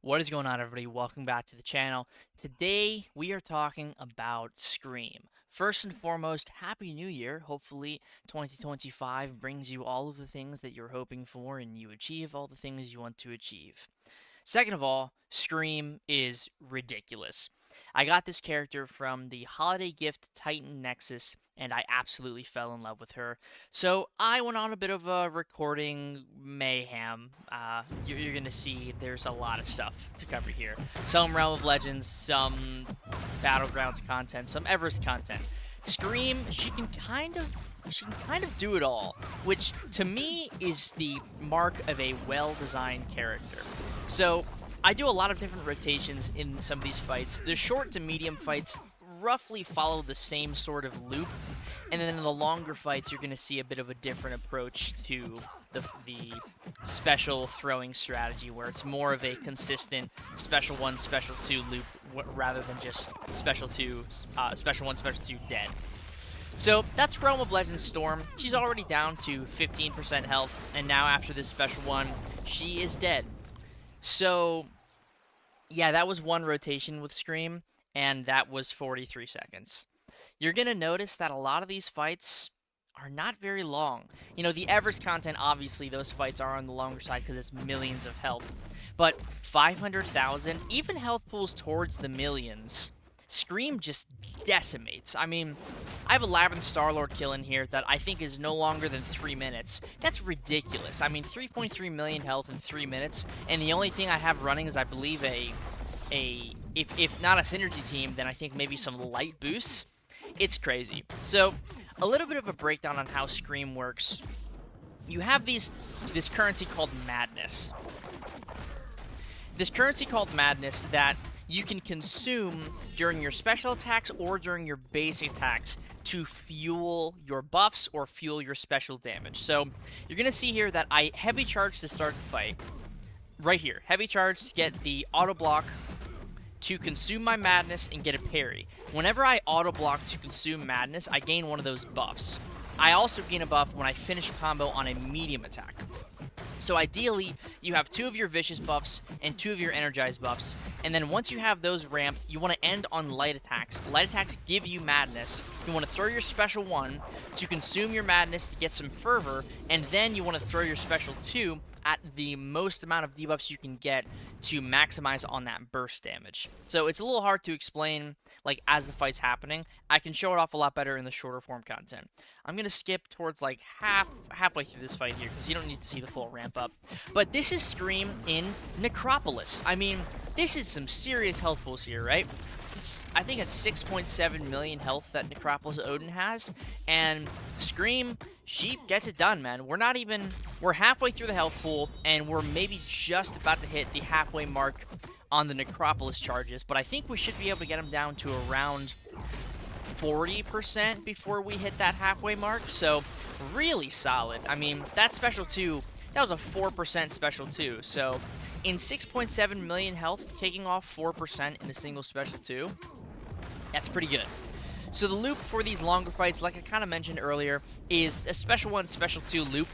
What is going on, everybody? Welcome back to the channel. Today, we are talking about Scream. First and foremost, Happy New Year. Hopefully, 2025 brings you all of the things that you're hoping for and you achieve all the things you want to achieve. Second of all, Scream is ridiculous. I got this character from the Holiday Gift Titan Nexus, and I absolutely fell in love with her. So I went on a bit of a recording mayhem. You're going to see there's a lot of stuff to cover here. Some Realm of Legends, some Battlegrounds content, some Everest content. Scream, she can kind of do it all, which to me is the mark of a well-designed character. So I do a lot of different rotations in some of these fights. The short to medium fights roughly follow the same sort of loop, and then in the longer fights you're going to see a bit of a different approach to the special throwing strategy, where it's more of a consistent special 1, special 2 loop rather than just special 2, special 1, special 2 dead. So that's Realm of Legends Storm. She's already down to 15% health, and now after this special one, she is dead. So, yeah, that was one rotation with Scream, and that was 43 seconds. You're going to notice that a lot of these fights are not very long. You know, the Everest content, obviously, those fights are on the longer side because it's millions of health. But 500,000, even health pools towards the millions, Scream just decimates. I mean, I have a Labyrinth Starlord kill in here that I think is no longer than 3 minutes. That's ridiculous. I mean, 3.3 million health in 3 minutes, and the only thing I have running is, I believe, if not a synergy team, then I think maybe some light boosts. It's crazy. So, a little bit of a breakdown on how Scream works. You have this currency called Madness. This currency called Madness that you can consume during your special attacks or during your basic attacks to fuel your buffs or fuel your special damage. So you're going to see here that I heavy charge to start the fight. Right here. Heavy charge to get the auto block to consume my Madness and get a parry. Whenever I auto block to consume Madness, I gain one of those buffs. I also gain a buff when I finish a combo on a medium attack. So ideally, you have 2 of your Vicious buffs and 2 of your Energized buffs, and then once you have those ramped, you want to end on light attacks. Light attacks give you Madness. You want to throw your special 1 to consume your Madness to get some Fervor, and then you want to throw your special 2 at the most amount of debuffs you can get to maximize on that burst damage. So it's a little hard to explain, like, as the fight's happening. I can show it off a lot better in the shorter form content. I'm gonna skip towards like halfway through this fight here because you don't need to see the full ramp up. But this is Scream in Necropolis. I mean, this is some serious health pools here, right? I think it's 6.7 million health that Necropolis Odin has, and Scream, she gets it done, man. We're halfway through the health pool, and we're maybe just about to hit the halfway mark on the Necropolis charges, but I think we should be able to get them down to around 40% before we hit that halfway mark, so really solid. I mean, that special 2, that was a 4% special 2, so in 6.7 million health, taking off 4% in a single special 2, that's pretty good. So the loop for these longer fights, like I kind of mentioned earlier, is a special 1, special 2 loop.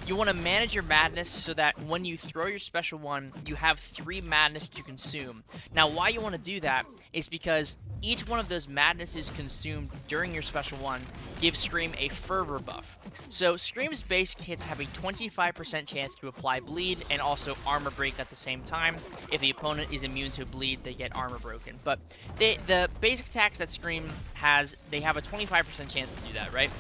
You want to manage your Madness so that when you throw your special 1, you have 3 Madness to consume. Now, why you want to do that is because each one of those Madnesses consumed during your special 1 gives Scream a Fervor buff. So Scream's basic hits have a 25% chance to apply bleed and also armor break at the same time. If the opponent is immune to bleed, they get armor broken. But the basic attacks that Scream has, they have a 25% chance to do that, right?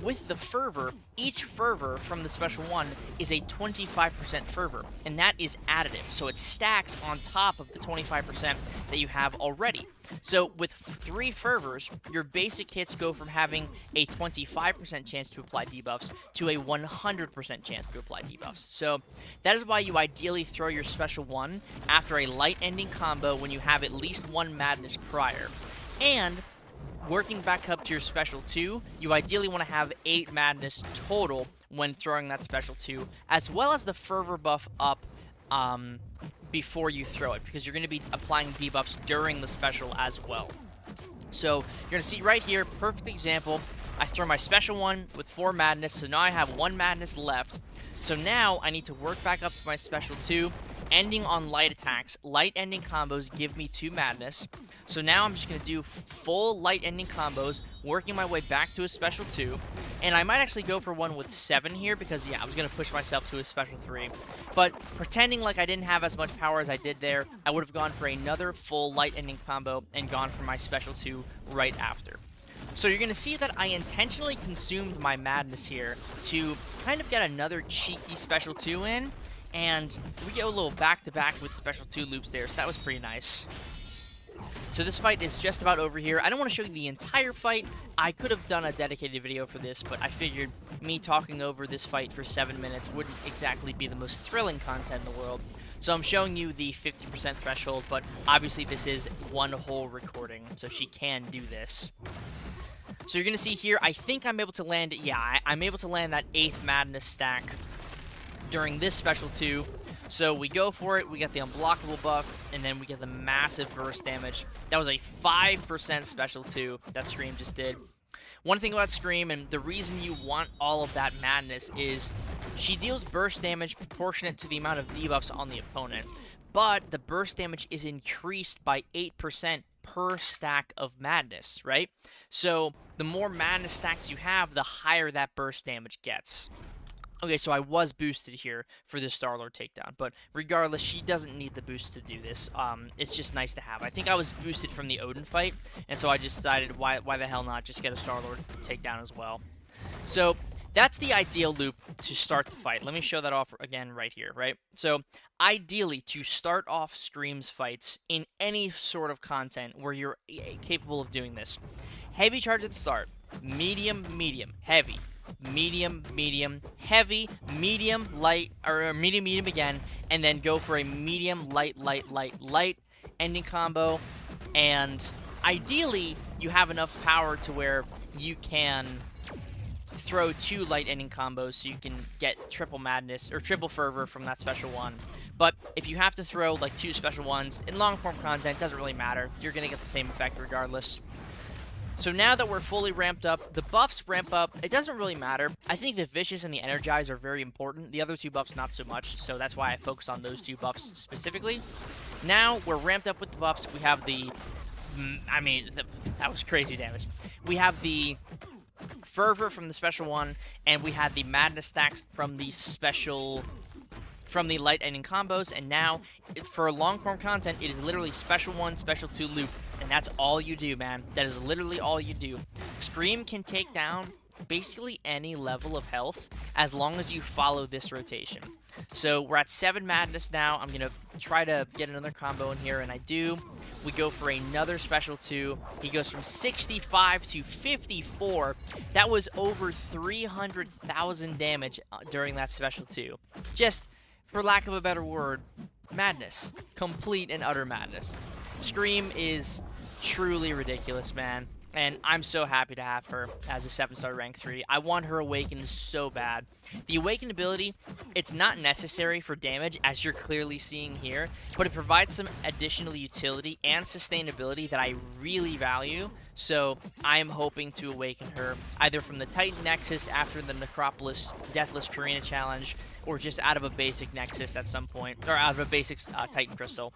With the Fervor, each Fervor from the special 1 is a 25% Fervor, and that is additive, so it stacks on top of the 25% that you have already. So with 3 Fervors, your basic hits go from having a 25% chance to apply debuffs to a 100% chance to apply debuffs. So that is why you ideally throw your special 1 after a light ending combo when you have at least 1 Madness prior. And working back up to your special 2, you ideally want to have 8 Madness total when throwing that special 2, as well as the Fervor buff up before you throw it, because you're going to be applying debuffs during the special as well. So you're going to see right here, perfect example. I throw my special 1 with 4 Madness, so now I have 1 Madness left. So now I need to work back up to my special 2, ending on light attacks. Light ending combos give me 2 madness. So now I'm just going to do full light ending combos, working my way back to a special 2. And I might actually go for one with 7 here because, yeah, I was going to push myself to a special 3. But pretending like I didn't have as much power as I did there, I would have gone for another full light ending combo and gone for my special 2 right after. So you're going to see that I intentionally consumed my madness here to kind of get another cheeky special 2 in. And we get a little back-to-back with special 2 loops there, so that was pretty nice. So this fight is just about over here. I don't want to show you the entire fight. I could have done a dedicated video for this, but I figured me talking over this fight for 7 minutes wouldn't exactly be the most thrilling content in the world. So I'm showing you the 50% threshold, but obviously this is one whole recording, so she can do this. So you're going to see here, I think I'm able to land, yeah, I'm able to land that 8th Madness stack during this special 2. So we go for it, we get the unblockable buff, and then we get the massive burst damage. That was a 5% special 2 that Scream just did. One thing about Scream, and the reason you want all of that madness, is she deals burst damage proportionate to the amount of debuffs on the opponent. But the burst damage is increased by 8% per stack of madness, right? So the more madness stacks you have, the higher that burst damage gets. Okay, so I was boosted here for this Star-Lord takedown, but regardless, she doesn't need the boost to do this. It's just nice to have. I think I was boosted from the Odin fight, and so I just decided, why the hell not just get a Star-Lord takedown as well. So that's the ideal loop to start the fight. Let me show that off again right here, right? So ideally, to start off Scream's fights in any sort of content where you're capable of doing this, heavy charge at the start, medium, medium, heavy, medium, medium, heavy, medium, light, or medium, medium again, and then go for a medium, light, light, light, light ending combo. And ideally, you have enough power to where you can throw 2 light ending combos so you can get triple madness or triple fervor from that special 1. But if you have to throw like 2 special 1s in long form content, doesn't really matter. You're gonna get the same effect regardless. So now that we're fully ramped up, the buffs ramp up. It doesn't really matter. I think the Vicious and the Energize are very important. The other 2 buffs, not so much. So that's why I focus on those 2 buffs specifically. Now we're ramped up with the buffs. We have the... that was crazy damage. We have the Fervor from the special 1, and we had the Madness stacks from the special... from the light ending combos, and now, for long-form content, it is literally special 1, special 2 loop, and that's all you do, man. That is literally all you do. Scream can take down basically any level of health as long as you follow this rotation. So we're at 7 madness now. I'm going to try to get another combo in here, and I do. We go for another special 2. He goes from 65 to 54. That was over 300,000 damage during that special 2. Just, for lack of a better word, madness. Complete and utter madness. Scream is truly ridiculous, man. And I'm so happy to have her as a 7-star rank 3. I want her awakened so bad. The awakened ability, it's not necessary for damage, as you're clearly seeing here, but it provides some additional utility and sustainability that I really value. So I'm hoping to awaken her either from the Titan Nexus after the Necropolis Deathless Karina challenge, or just out of a basic Nexus at some point, or out of a basic Titan Crystal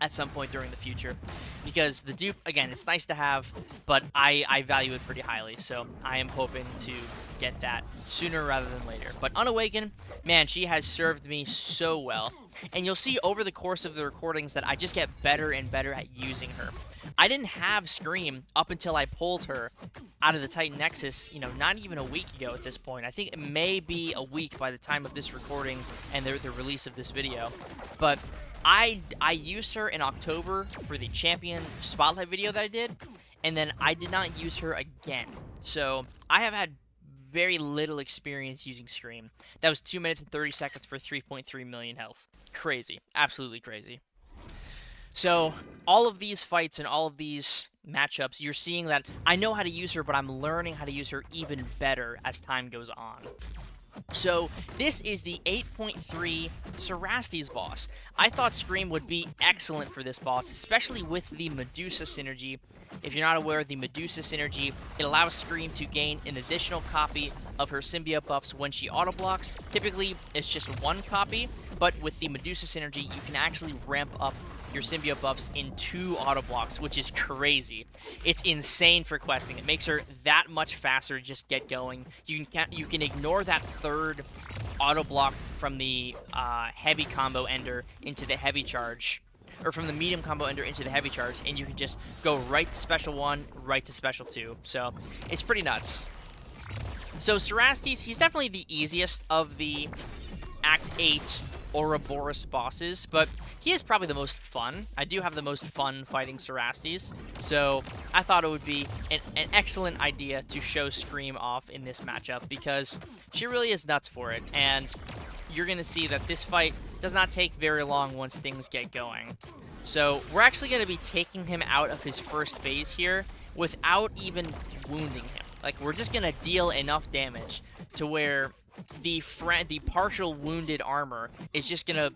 at some point during the future. Because the dupe, again, it's nice to have, but I value it pretty highly, so I am hoping to get that sooner rather than later. But Unawakened, man, she has served me so well. And you'll see over the course of the recordings that I just get better and better at using her. I didn't have Scream up until I pulled her out of the Titan Nexus, you know, not even a week ago at this point. I think it may be a week by the time of this recording and the release of this video. But I used her in October for the Champion Spotlight video that I did, and then I did not use her again. So I have had very little experience using Scream. That was 2 minutes and 30 seconds for 3.3 million health. Crazy. Absolutely crazy. So all of these fights and all of these matchups, you're seeing that I know how to use her, but I'm learning how to use her even better as time goes on. So this is the 8.3 Cerastes boss. I thought Scream would be excellent for this boss, especially with the Medusa synergy. If you're not aware of the Medusa synergy, it allows Scream to gain an additional copy of her symbiote buffs when she auto blocks. Typically, it's just one copy, but with the Medusa synergy, you can actually ramp up your symbiote buffs in 2 auto blocks, which is crazy. It's insane for questing. It makes her that much faster to just get going. You can ignore that 3rd auto block from the heavy combo ender into the heavy charge, or from the medium combo ender into the heavy charge, and you can just go right to special 1, right to special 2. So it's pretty nuts. So Cerastes, he's definitely the easiest of the Act 8 Ouroboros bosses, but he is probably the most fun. I do have the most fun fighting Cerastes, so I thought it would be an excellent idea to show Scream off in this matchup, because she really is nuts for it, and you're going to see that this fight does not take very long once things get going. So we're actually going to be taking him out of his first phase here without even wounding him. Like, we're just going to deal enough damage to where the partial wounded armor is just going to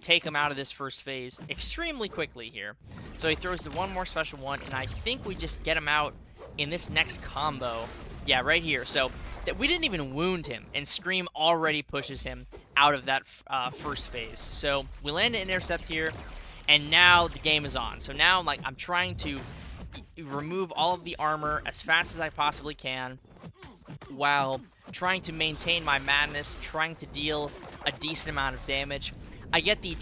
take him out of this first phase extremely quickly here. So he throws the one more special one, and I think we just get him out in this next combo. Yeah, right here. So we didn't even wound him, and Scream already pushes him out of that first phase. So we land an intercept here, and now the game is on. So now I'm trying to remove all of the armor as fast as I possibly can, while trying to maintain my madness, trying to deal a decent amount of damage. I get the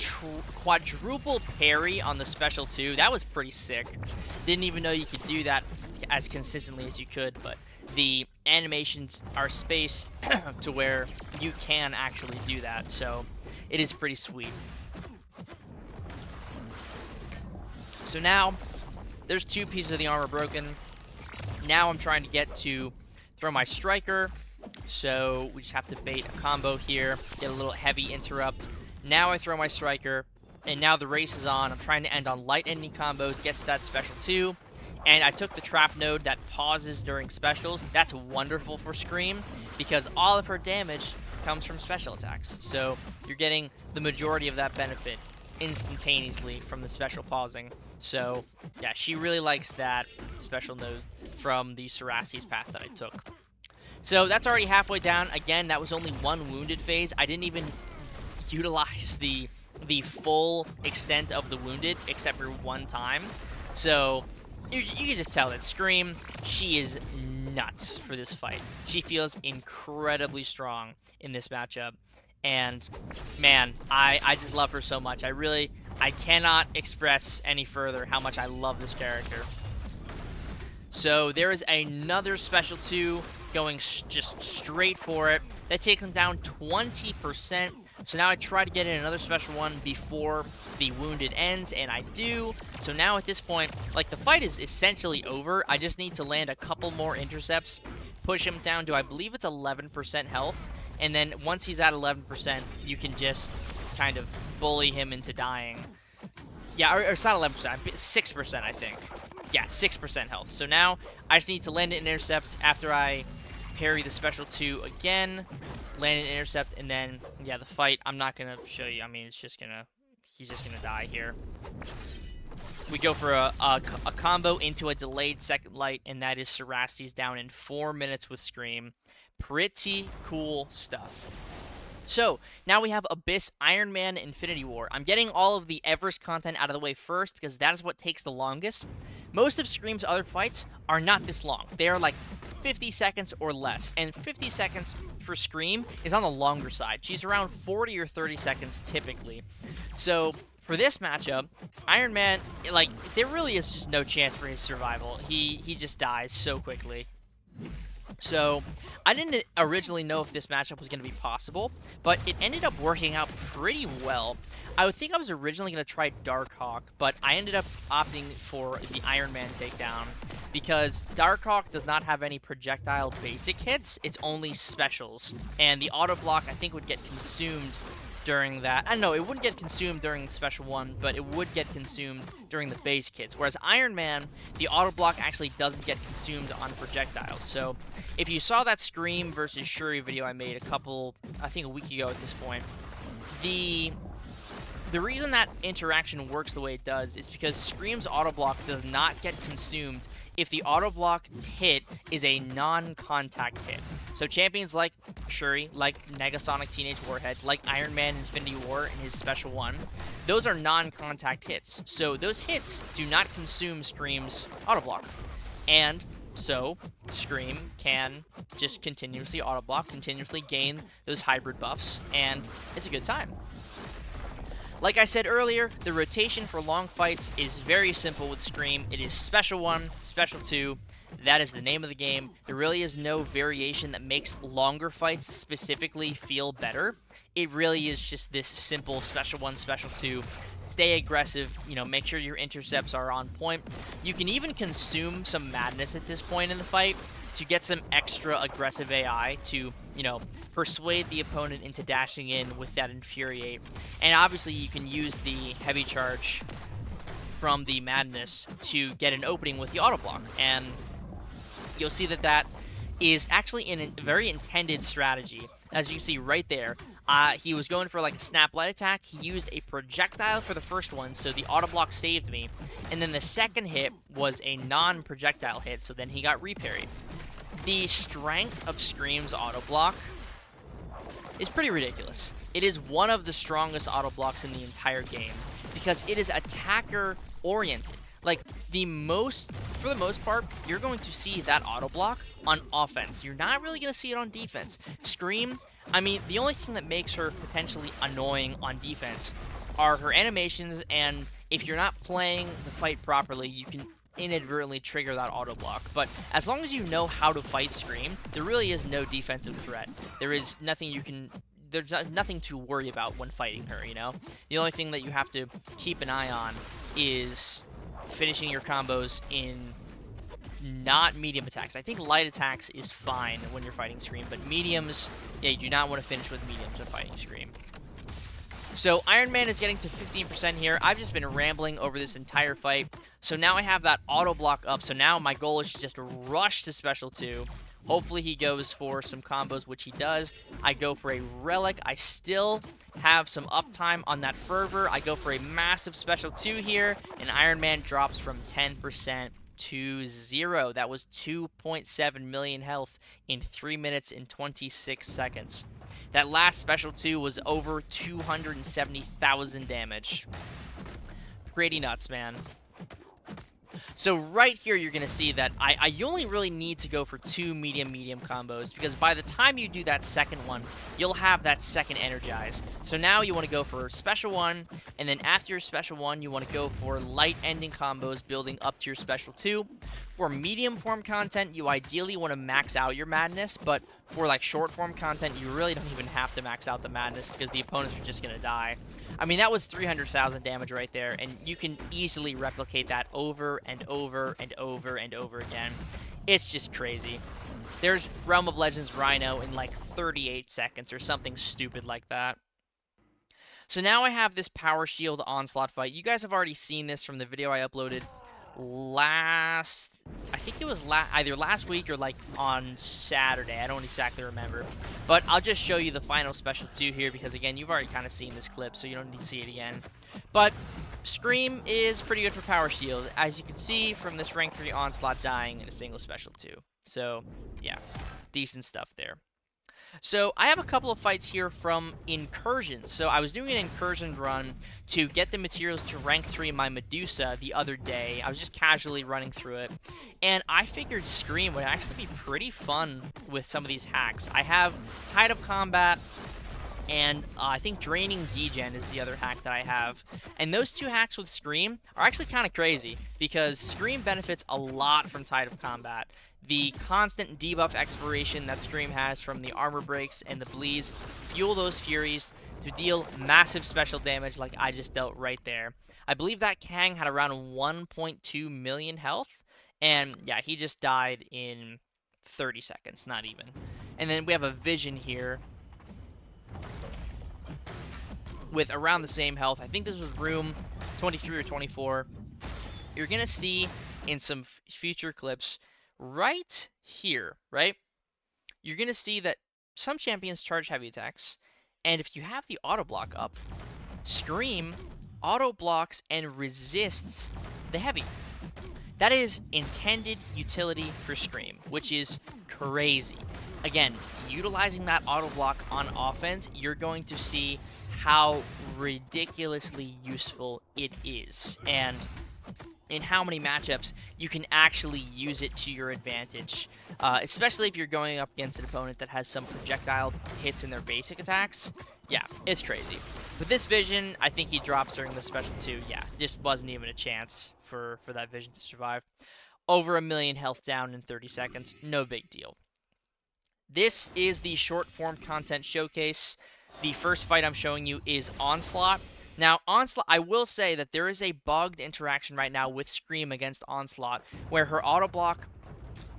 quadruple parry on the special 2. That was pretty sick. Didn't even know you could do that as consistently as you could, but the animations are spaced to where you can actually do that, so it is pretty sweet. So now, there's 2 pieces of the armor broken. Now I'm trying to get to throw my striker, so we just have to bait a combo here, get a little heavy interrupt. Now I throw my striker, and now the race is on. I'm trying to end on light ending combos, gets to that special 2, and I took the trap node that pauses during specials. That's wonderful for Scream, because all of her damage comes from special attacks. So you're getting the majority of that benefit instantaneously from the special pausing. So yeah, she really likes that special node from the Cerastes path that I took. So that's already halfway down. Again, that was only 1 wounded phase. I didn't even utilize the full extent of the wounded except for 1 time. So you can just tell that Scream, she is nuts for this fight. She feels incredibly strong in this matchup. And man, I just love her so much. I cannot express any further how much I love this character. So there is another special 2 going just straight for it. That takes him down 20%. So now I try to get in another special 1 before the wounded ends, and I do. So now at this point, the fight is essentially over. I just need to land a couple more intercepts, push him down to, I believe it's 11% health. And then once he's at 11%, you can just kind of bully him into dying. Yeah, or it's not 11%, it's 6%, I think. Yeah, 6% health. So now I just need to land an intercept after I parry the special 2 again, land an intercept, and then, yeah, the fight, I'm not going to show you. I mean, he's just going to die here. We go for a combo into a delayed second light, and that is Cerastes down in 4 minutes with Scream. Pretty cool stuff. So, now we have Abyss, Iron Man, Infinity War. I'm getting all of the Everest content out of the way first, because that is what takes the longest. Most of Scream's other fights are not this long. They are 50 seconds or less, and 50 seconds for Scream is on the longer side. She's around 40 or 30 seconds typically. So, for this matchup, Iron Man, there really is just no chance for his survival. He just dies so quickly. So, I didn't originally know if this matchup was going to be possible, but it ended up working out pretty well. I would think I was originally going to try Darkhawk, but I ended up opting for the Iron Man takedown, because Darkhawk does not have any projectile basic hits, it's only specials, and the auto block I think would get consumed during that. I don't know, it wouldn't get consumed during the special 1, but it would get consumed during the base kits. Whereas Iron Man, the auto block actually doesn't get consumed on projectiles. So if you saw that Scream versus Shuri video I made I think a week ago at this point, the the reason that interaction works the way it does is because Scream's auto block does not get consumed if the auto block hit is a non-contact hit. So champions like Shuri, like Negasonic Teenage Warhead, like Iron Man Infinity War in his special one, those are non-contact hits. So those hits do not consume Scream's auto block. And so Scream can just continuously auto block, continuously gain those hybrid buffs, and it's a good time. Like I said earlier, the rotation for long fights is very simple with Scream. It is Special 1, Special 2. That is the name of the game. There really is no variation that makes longer fights specifically feel better. It really is just this simple Special 1, Special 2. Stay aggressive, make sure your intercepts are on point. You can even consume some madness at this point in the fight to get some extra aggressive AI to, persuade the opponent into dashing in with that Infuriate. And obviously you can use the heavy charge from the madness to get an opening with the auto block. And you'll see that that is actually a very intended strategy. As you see right there, he was going for like a snap light attack. He used a projectile for the first one, so the auto block saved me. And then the second hit was a non-projectile hit, so then he got reparried. The strength of Scream's auto block is pretty ridiculous. It is one of the strongest auto blocks in the entire game because it is attacker oriented. Like, for the most part, you're going to see that auto block on offense. You're not really going to see it on defense. Scream, I mean, the only thing that makes her potentially annoying on defense are her animations, and if you're not playing the fight properly, you can inadvertently trigger that auto block. But as long as you know how to fight Scream, there really is no defensive threat. There's nothing to worry about when fighting her, The only thing that you have to keep an eye on is finishing your combos in not medium attacks. I think light attacks is fine when you're fighting Scream, but mediums, yeah, you do not want to finish with mediums when fighting Scream. So Iron Man is getting to 15% here. I've just been rambling over this entire fight. So now I have that auto block up. So now my goal is to just rush to Special 2. Hopefully he goes for some combos, which he does. I go for a Relic. I still have some uptime on that Fervor. I go for a massive Special 2 here, and Iron Man drops from 10% to 0. That was 2.7 million health in 3 minutes and 26 seconds. That last Special 2 was over 270,000 damage. Pretty nuts, man. So right here, you're going to see that I only really need to go for 2 medium-medium combos, because by the time you do that second one, you'll have that second Energize. So now you want to go for Special 1, and then after your Special 1, you want to go for light ending combos building up to your Special 2. For medium form content, you ideally want to max out your Madness, but for like short form content, you really don't even have to max out the Madness because the opponents are just going to die. I mean, that was 300,000 damage right there, and you can easily replicate that over and over and over and over again. It's just crazy. There's Realm of Legends Rhino in like 38 seconds or something stupid like that. So now I have this Power Shield Onslaught fight. You guys have already seen this from the video I uploaded I think it was either last week or like on Saturday. I don't exactly remember. But I'll just show you the final Special 2 here because, again, you've already kind of seen this clip, so you don't need to see it again. But Scream is pretty good for Power Shield, as you can see from this Rank 3 Onslaught dying in a single Special 2. So, yeah, decent stuff there. So I have a couple of fights here from Incursion. So I was doing an Incursion run to get the materials to rank 3 my Medusa the other day. I was just casually running through it. And I figured Scream would actually be pretty fun with some of these hacks. I have Tide of Combat, and I think Draining Degen is the other hack that I have. And those two hacks with Scream are actually kind of crazy, because Scream benefits a lot from Tide of Combat. The constant debuff expiration that Scream has from the armor breaks and the bleeds fuel those Furies to deal massive special damage like I just dealt right there. I believe that Kang had around 1.2 million health, and yeah, he just died in 30 seconds, not even. And then we have a Vision here with around the same health. I think this was room 23 or 24. You're going to see in some future clips right here, right? You're going to see that some champions charge heavy attacks, and if you have the auto block up, Scream auto blocks and resists the heavy. That is intended utility for Scream, which is crazy. Again, utilizing that auto block on offense, you're going to see how ridiculously useful it is, and in how many matchups you can actually use it to your advantage, especially if you're going up against an opponent that has some projectile hits in their basic attacks. Yeah, it's crazy. With this vision, I think he drops during the special 2. Yeah, just wasn't even a chance for that vision to survive. Over 1,000,000 health down in 30 seconds, no big deal. This is the short form content showcase. The first fight I'm showing you is Onslaught. Now, Onslaught, I will say that there is a bugged interaction right now with Scream against Onslaught, where her auto block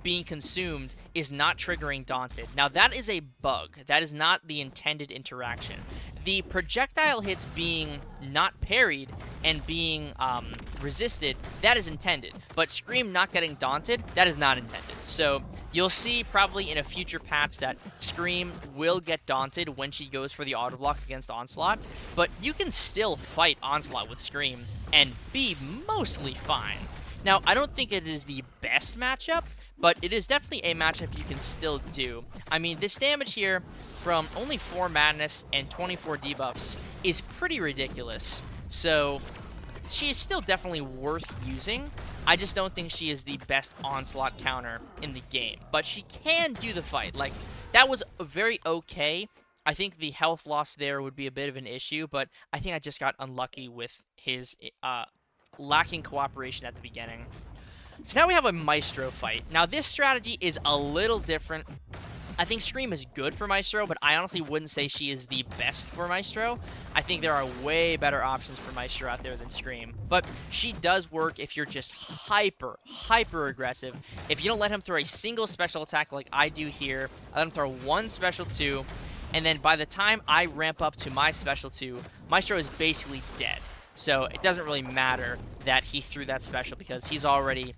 being consumed is not triggering Daunted. Now, that is a bug. That is not the intended interaction. The projectile hits being not parried and being resisted, that is intended. But Scream not getting Daunted, that is not intended. So you'll see probably in a future patch that Scream will get Daunted when she goes for the auto block against Onslaught, but you can still fight Onslaught with Scream and be mostly fine. Now, I don't think it is the best matchup, but it is definitely a matchup you can still do. I mean, this damage here from only 4 Madness and 24 debuffs is pretty ridiculous. So she is still definitely worth using. I just don't think she is the best Onslaught counter in the game. But she can do the fight. Like, that was very okay. I think the health loss there would be a bit of an issue, but I think I just got unlucky with his lacking cooperation at the beginning. So now we have a Maestro fight. Now, this strategy is a little different. I think Scream is good for Maestro, but I honestly wouldn't say she is the best for Maestro. I think there are way better options for Maestro out there than Scream. But she does work if you're just hyper aggressive. If you don't let him throw a single special attack like I do here, I let him throw 1 special 2, and then by the time I ramp up to my special 2, Maestro is basically dead. So it doesn't really matter that he threw that special because he's already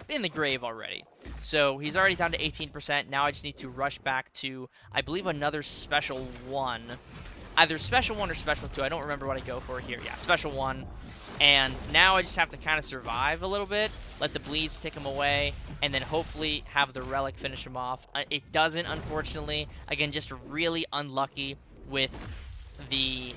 in the grave already. So he's already down to 18%. Now I just need to rush back to, I believe, another special 1. Either special 1 or special 2. I don't remember what I go for here. Yeah, special 1. And now I just have to kind of survive a little bit, let the bleeds tick him away, and then hopefully have the relic finish him off. It doesn't, unfortunately. Again, just really unlucky with the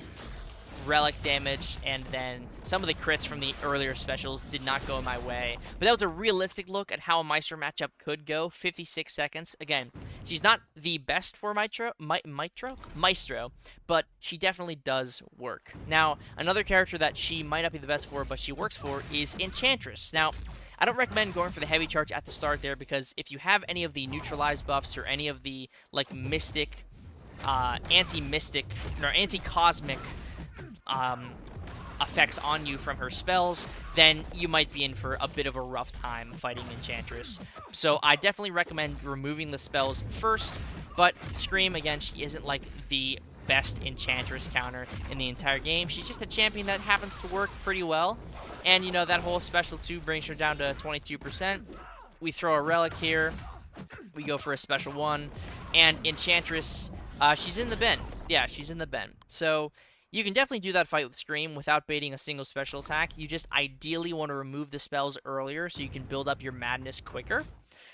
relic damage, and then some of the crits from the earlier specials did not go my way. But that was a realistic look at how a Maestro matchup could go. 56 seconds. Again, she's not the best for Maestro, but she definitely does work. Now, another character that she might not be the best for, but she works for, is Enchantress. Now, I don't recommend going for the heavy charge at the start there, because if you have any of the neutralized buffs or any of the, like, mystic, anti-mystic, or anti-cosmic effects on you from her spells, then you might be in for a bit of a rough time fighting Enchantress. So I definitely recommend removing the spells first, but Scream, again, she isn't like the best Enchantress counter in the entire game. She's just a champion that happens to work pretty well, and you know, that whole special 2 brings her down to 22%. We throw a relic here, we go for a special 1, and Enchantress, she's in the bin. Yeah, she's in the bin. So you can definitely do that fight with Scream without baiting a single special attack. You just ideally want to remove the spells earlier so you can build up your madness quicker.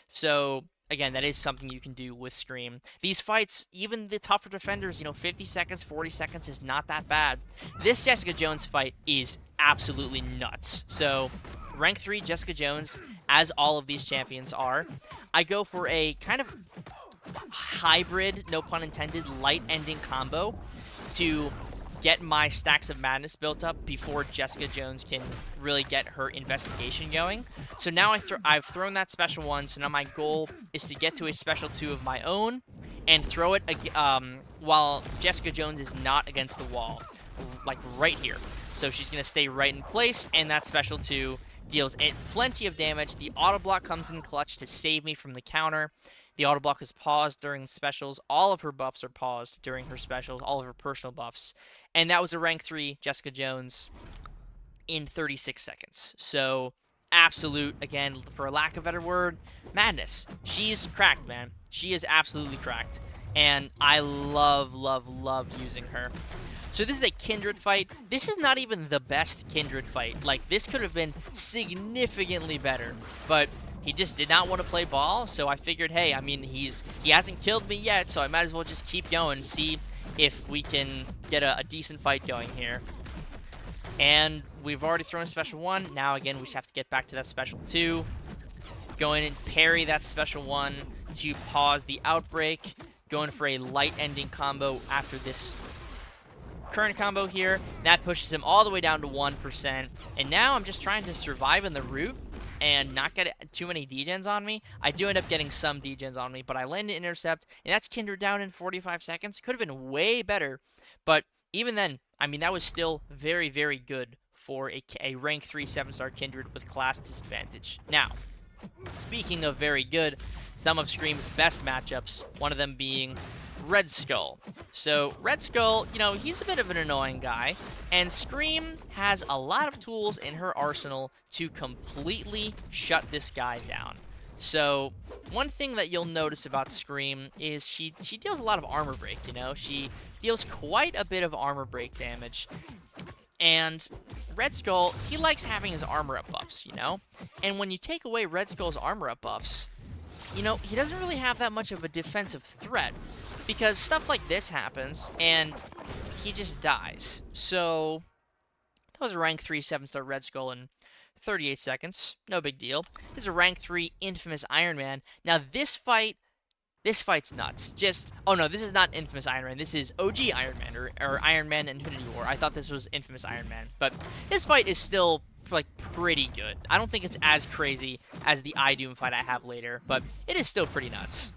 So, again, that is something you can do with Scream. These fights, even the tougher defenders, you know, 50 seconds, 40 seconds is not that bad. This Jessica Jones fight is absolutely nuts. So, rank 3 Jessica Jones, as all of these champions are. I go for a kind of hybrid, no pun intended, light ending combo to get my stacks of madness built up before Jessica Jones can really get her investigation going. So now I've thrown that special 1, so now my goal is to get to a special 2 of my own and throw it while Jessica Jones is not against the wall, like right here. So she's going to stay right in place, and that special 2 deals plenty of damage. The auto block comes in clutch to save me from the counter. The auto block is paused during specials. All of her buffs are paused during her specials, all of her personal buffs. And that was a rank 3 Jessica Jones in 36 seconds. So, absolute, again, for a lack of a better word, madness. She's cracked, man. She is absolutely cracked. And I love using her. So this is a Kindred fight. This is not even the best Kindred fight. Like, this could have been significantly better, but he just did not want to play ball, so I figured, hey, I mean, he hasn't killed me yet, so I might as well just keep going, see if we can get a decent fight going here. And we've already thrown a special 1. Now, again, we just have to get back to that special 2. Go in and parry that special 1 to pause the outbreak. Going for a light ending combo after this current combo here. That pushes him all the way down to 1%. And now I'm just trying to survive in the root and not get too many degens on me. I do end up getting some degens on me, but I land an intercept, and that's Kindred down in 45 seconds. Could have been way better, but even then, I mean, that was still very, very good for a rank 3 7-star Kindred with class disadvantage. Now, speaking of very good, some of Scream's best matchups, one of them being Red Skull. So, Red Skull, you know, he's a bit of an annoying guy, and Scream has a lot of tools in her arsenal to completely shut this guy down. So, one thing that you'll notice about Scream is she deals a lot of armor break, you know? She deals quite a bit of armor break damage. And Red Skull, he likes having his armor up buffs, you know? And when you take away Red Skull's armor up buffs, you know, he doesn't really have that much of a defensive threat, because stuff like this happens, and he just dies. So, that was a rank 3 7-star Red Skull in 38 seconds. No big deal. This is a rank 3 Infamous Iron Man. Now, this fight's nuts. Oh no, this is not Infamous Iron Man. This is OG Iron Man, or Iron Man Infinity War. I thought this was Infamous Iron Man. But this fight is still, like, pretty good. I don't think it's as crazy as the iDoom fight I have later, but it is still pretty nuts.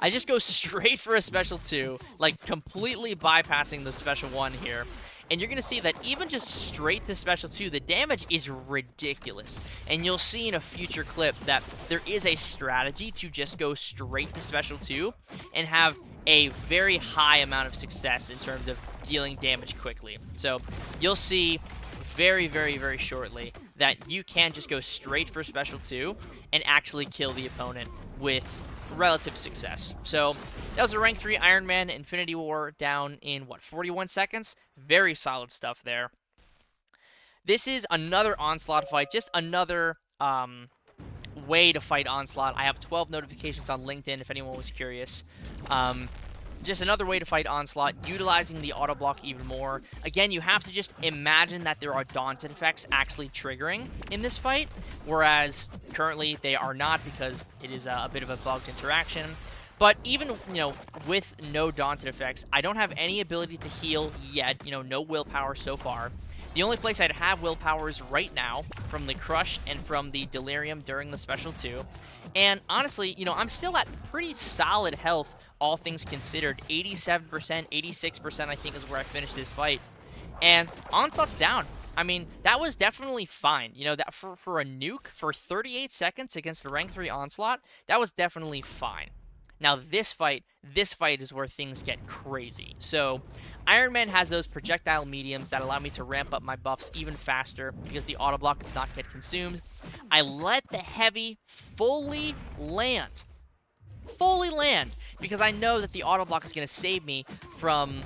I just go straight for a special 2, like, completely bypassing the special 1 here. And you're going to see that even just straight to special 2, the damage is ridiculous. And you'll see in a future clip that there is a strategy to just go straight to special 2 and have a very high amount of success in terms of dealing damage quickly. So you'll see very, very, very shortly that you can just go straight for special 2 and actually kill the opponent with relative success. So that was a rank 3 Iron Man Infinity War down in, what, 41 seconds? Very solid stuff there. This is another Onslaught fight, just another way to fight Onslaught. I have 12 notifications on LinkedIn if anyone was curious. Just another way to fight Onslaught, utilizing the auto block even more. Again, you have to just imagine that there are daunted effects actually triggering in this fight, whereas currently they are not, because it is a bit of a bugged interaction. But even, you know, with no daunted effects, I don't have any ability to heal yet, you know, no willpower so far. The only place I'd have willpower is right now, from the Crush and from the Delirium during the Special 2. And honestly, you know, I'm still at pretty solid health, all things considered. 87%, 86% I think is where I finished this fight. And Onslaught's down. I mean, that was definitely fine. You know, that for a nuke for 38 seconds against a rank 3 Onslaught, that was definitely fine. Now, this fight is where things get crazy. So, Iron Man has those projectile mediums that allow me to ramp up my buffs even faster because the auto block does not get consumed. I let the heavy fully land. Because I know that the auto block is going to save me from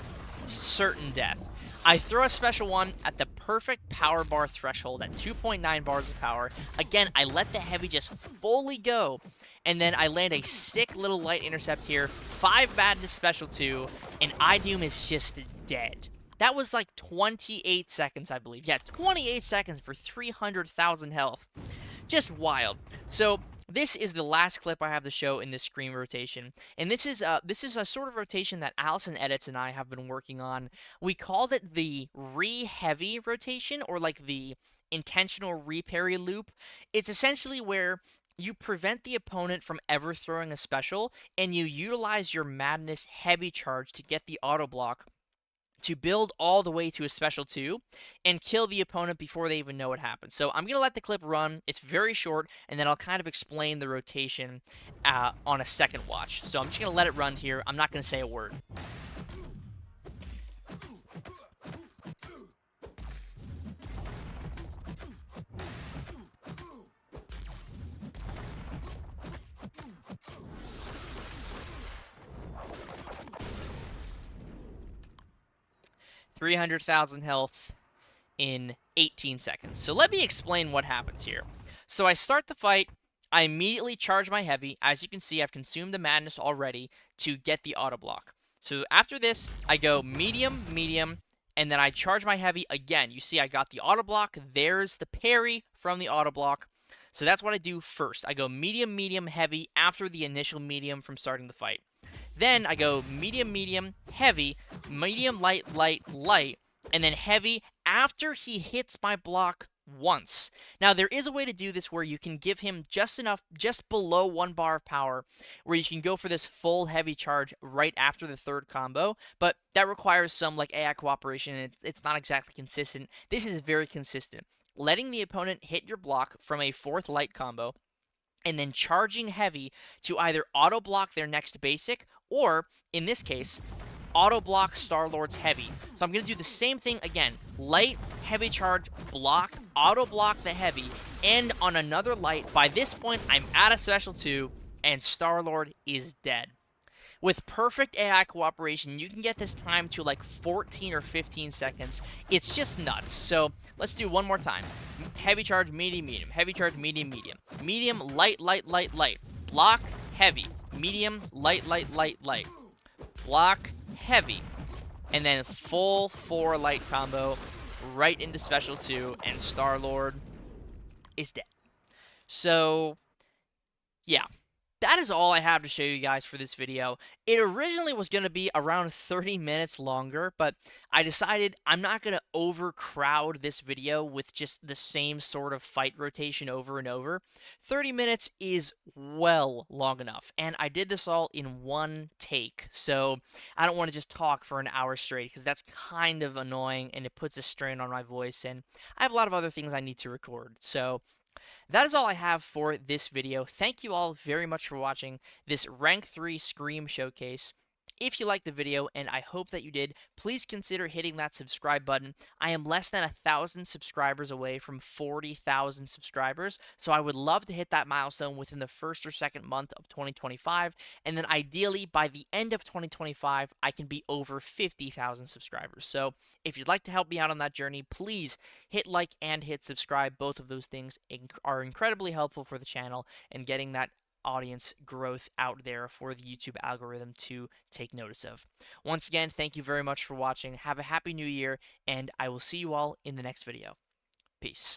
certain death. I throw a special 1 at the perfect power bar threshold at 2.9 bars of power. Again, I let the heavy just fully go. And then I land a sick little light intercept here, 5 badness special 2, and iDoom is just dead. That was like 28 seconds, I believe. Yeah, 28 seconds for 300,000 health. Just wild. So this is the last clip I have to show in this Scream rotation, and this is a sort of rotation that Allison Edits and I have been working on. We called it the re-heavy rotation, or like the intentional re-parry loop. It's essentially where you prevent the opponent from ever throwing a special, and you utilize your Madness heavy charge to get the auto block to build all the way to a special 2 and kill the opponent before they even know what happened. So I'm going to let the clip run. It's very short, and then I'll kind of explain the rotation on a second watch. So I'm just going to let it run here. I'm not going to say a word. 300,000 health in 18 seconds. So let me explain what happens here. So I start the fight, I immediately charge my heavy. As you can see, I've consumed the madness already to get the auto block. So after this, I go medium, medium, and then I charge my heavy again. You see I got the auto block. There's the parry from the auto block. So that's what I do first. I go medium, medium, heavy after the initial medium from starting the fight. Then I go medium, medium, heavy, medium, light, light, light, and then heavy after he hits my block once. Now, there is a way to do this where you can give him just enough, just below 1 bar of power, where you can go for this full heavy charge right after the third combo, but that requires some like AI cooperation, and it's not exactly consistent. This is very consistent. Letting the opponent hit your block from a fourth light combo, and then charging heavy to either auto block their next basic, or, in this case, auto block Star-Lord's heavy. So I'm going to do the same thing again. Light, heavy charge, block, auto block the heavy, and on another light. By this point, I'm at a special 2, and Star-Lord is dead. With perfect AI cooperation, you can get this time to like 14 or 15 seconds. It's just nuts. So let's do one more time. Heavy charge, medium, medium. Heavy charge, medium, medium. Medium, light, light, light, light. Block, heavy. Medium, light, light, light, light. Block, heavy. And then full 4 light combo right into special 2, and Star-Lord is dead. So, yeah. That is all I have to show you guys for this video. It originally was going to be around 30 minutes longer, but I decided I'm not going to overcrowd this video with just the same sort of fight rotation over and over. 30 minutes is well long enough, and I did this all in one take, so I don't want to just talk for an hour straight, because that's kind of annoying, and it puts a strain on my voice, and I have a lot of other things I need to record, so that is all I have for this video. Thank you all very much for watching this Rank 3 Scream Showcase. If you liked the video, and I hope that you did, please consider hitting that subscribe button. I am less than 1,000 subscribers away from 40,000 subscribers, so I would love to hit that milestone within the first or second month of 2025, and then ideally by the end of 2025, I can be over 50,000 subscribers. So if you'd like to help me out on that journey, please hit like and hit subscribe. Both of those things are incredibly helpful for the channel and getting that audience growth out there for the YouTube algorithm to take notice of. Once again, thank you very much for watching. Have a happy new year, and I will see you all in the next video. Peace.